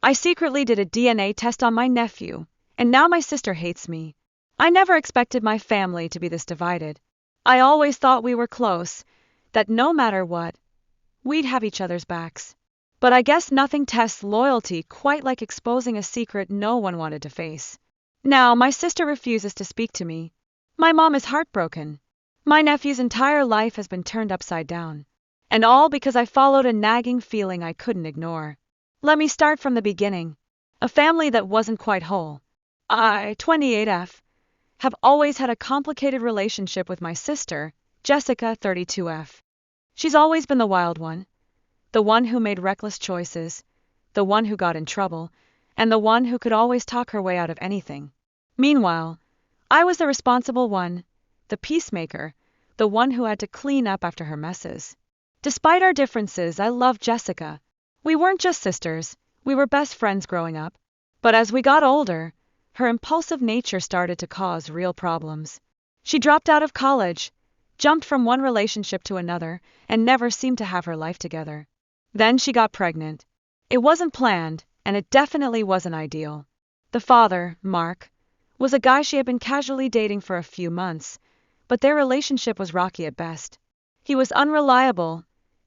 I secretly did a DNA test on my nephew, and now my sister hates me. I never expected my family to be this divided. I always thought we were close, that no matter what, we'd have each other's backs. But I guess nothing tests loyalty quite like exposing a secret no one wanted to face. Now my sister refuses to speak to me. My mom is heartbroken. My nephew's entire life has been turned upside down. And all because I followed a nagging feeling I couldn't ignore. Let me start from the beginning. A family that wasn't quite whole. I, 28F, have always had a complicated relationship with my sister, Jessica, 32F. She's always been the wild one. The one who made reckless choices, the one who got in trouble, and the one who could always talk her way out of anything. Meanwhile, I was the responsible one, the peacemaker, the one who had to clean up after her messes. Despite our differences, I loved Jessica. We weren't just sisters, we were best friends growing up. But as we got older, her impulsive nature started to cause real problems. She dropped out of college, jumped from one relationship to another, and never seemed to have her life together. Then she got pregnant. It wasn't planned, and it definitely wasn't ideal. The father, Mark, was a guy she had been casually dating for a few months, but their relationship was rocky at best. He was unreliable,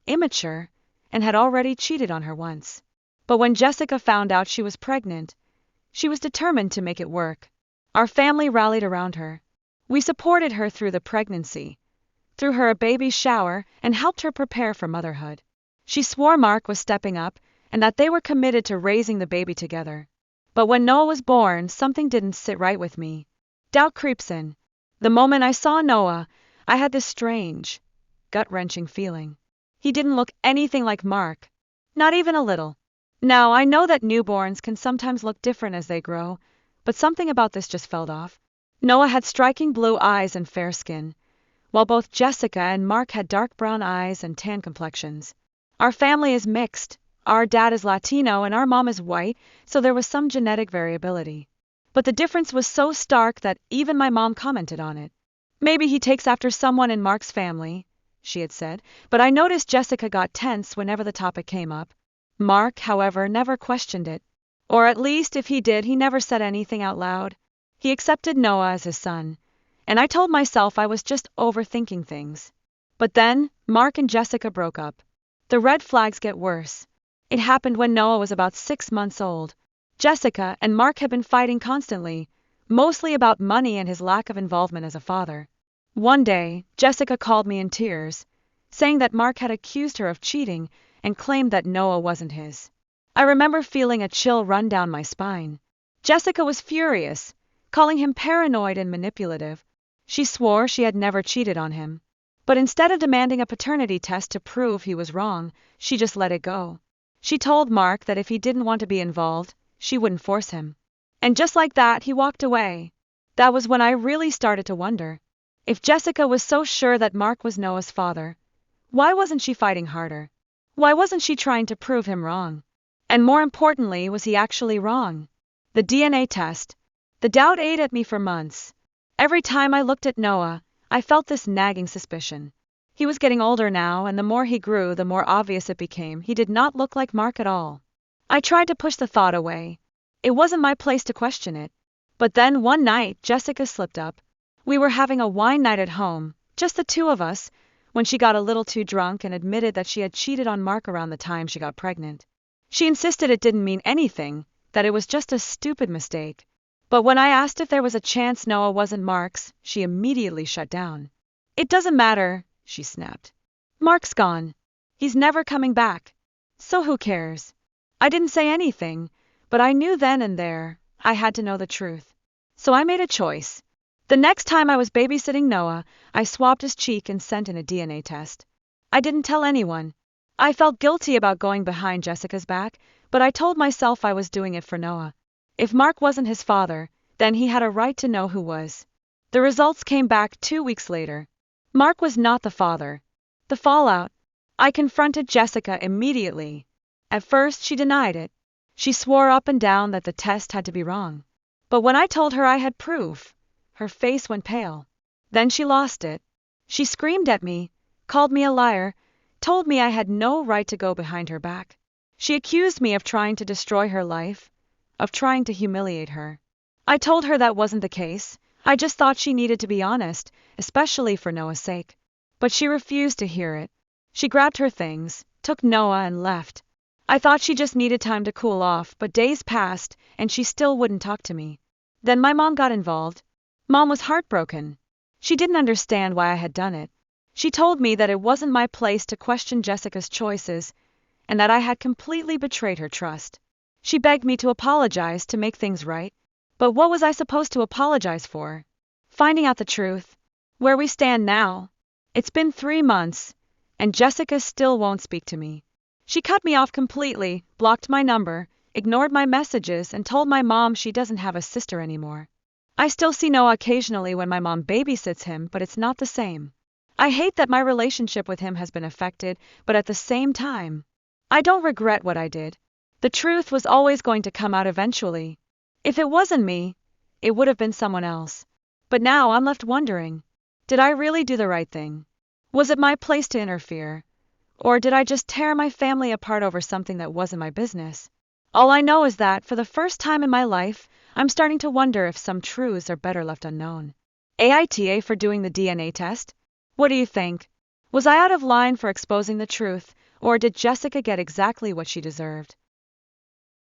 immature, and had already cheated on her once. But when Jessica found out she was pregnant, she was determined to make it work. Our family rallied around her. We supported her through the pregnancy, threw her a baby shower, and helped her prepare for motherhood. She swore Mark was stepping up and that they were committed to raising the baby together. But when Noah was born, something didn't sit right with me. Doubt creeps in. The moment I saw Noah, I had this strange, gut-wrenching feeling. He didn't look anything like Mark. Not even a little. Now, I know that newborns can sometimes look different as they grow, but something about this just felt off. Noah had striking blue eyes and fair skin, while both Jessica and Mark had dark brown eyes and tan complexions. Our family is mixed. Our dad is Latino and our mom is white, so there was some genetic variability. But the difference was so stark that even my mom commented on it. Maybe he takes after someone in Mark's family, she had said, but I noticed Jessica got tense whenever the topic came up. Mark, however, never questioned it. Or at least if he did, he never said anything out loud. He accepted Noah as his son, and I told myself I was just overthinking things. But then, Mark and Jessica broke up. The red flags get worse. It happened when Noah was about 6 months old. Jessica and Mark had been fighting constantly, mostly about money and his lack of involvement as a father. One day, Jessica called me in tears, saying that Mark had accused her of cheating and claimed that Noah wasn't his. I remember feeling a chill run down my spine. Jessica was furious, calling him paranoid and manipulative. She swore she had never cheated on him. But instead of demanding a paternity test to prove he was wrong, she just let it go. She told Mark that if he didn't want to be involved, she wouldn't force him. And just like that, he walked away. That was when I really started to wonder. If Jessica was so sure that Mark was Noah's father, why wasn't she fighting harder? Why wasn't she trying to prove him wrong? And more importantly, was he actually wrong? The DNA test. The doubt ate at me for months. Every time I looked at Noah, I felt this nagging suspicion. He was getting older now, and the more he grew, the more obvious it became he did not look like Mark at all. I tried to push the thought away. It wasn't my place to question it. But then one night, Jessica slipped up. We were having a wine night at home, just the two of us, when she got a little too drunk and admitted that she had cheated on Mark around the time she got pregnant. She insisted it didn't mean anything, that it was just a stupid mistake. But when I asked if there was a chance Noah wasn't Mark's, she immediately shut down. It doesn't matter, she snapped. Mark's gone. He's never coming back. So who cares? I didn't say anything, but I knew then and there I had to know the truth. So I made a choice. The next time I was babysitting Noah, I swabbed his cheek and sent in a DNA test. I didn't tell anyone. I felt guilty about going behind Jessica's back, but I told myself I was doing it for Noah. If Mark wasn't his father, then he had a right to know who was. The results came back 2 weeks later. Mark was not the father. The fallout. I confronted Jessica immediately. At first, she denied it. She swore up and down that the test had to be wrong. But when I told her I had proof, her face went pale. Then she lost it. She screamed at me, called me a liar, told me I had no right to go behind her back. She accused me of trying to destroy her life, of trying to humiliate her. I told her that wasn't the case. I just thought she needed to be honest, especially for Noah's sake. But she refused to hear it. She grabbed her things, took Noah, and left. I thought she just needed time to cool off, but days passed, and she still wouldn't talk to me. Then my mom got involved. Mom was heartbroken. She didn't understand why I had done it. She told me that it wasn't my place to question Jessica's choices, and that I had completely betrayed her trust. She begged me to apologize to make things right. But what was I supposed to apologize for? Finding out the truth. Where we stand now. It's been 3 months, and Jessica still won't speak to me. She cut me off completely, blocked my number, ignored my messages, and told my mom she doesn't have a sister anymore. I still see Noah occasionally when my mom babysits him, but it's not the same. I hate that my relationship with him has been affected, but at the same time, I don't regret what I did. The truth was always going to come out eventually. If it wasn't me, it would have been someone else. But now I'm left wondering, did I really do the right thing? Was it my place to interfere? Or did I just tear my family apart over something that wasn't my business? All I know is that, for the first time in my life, I'm starting to wonder if some truths are better left unknown. AITA for doing the DNA test? What do you think? Was I out of line for exposing the truth, or did Jessica get exactly what she deserved?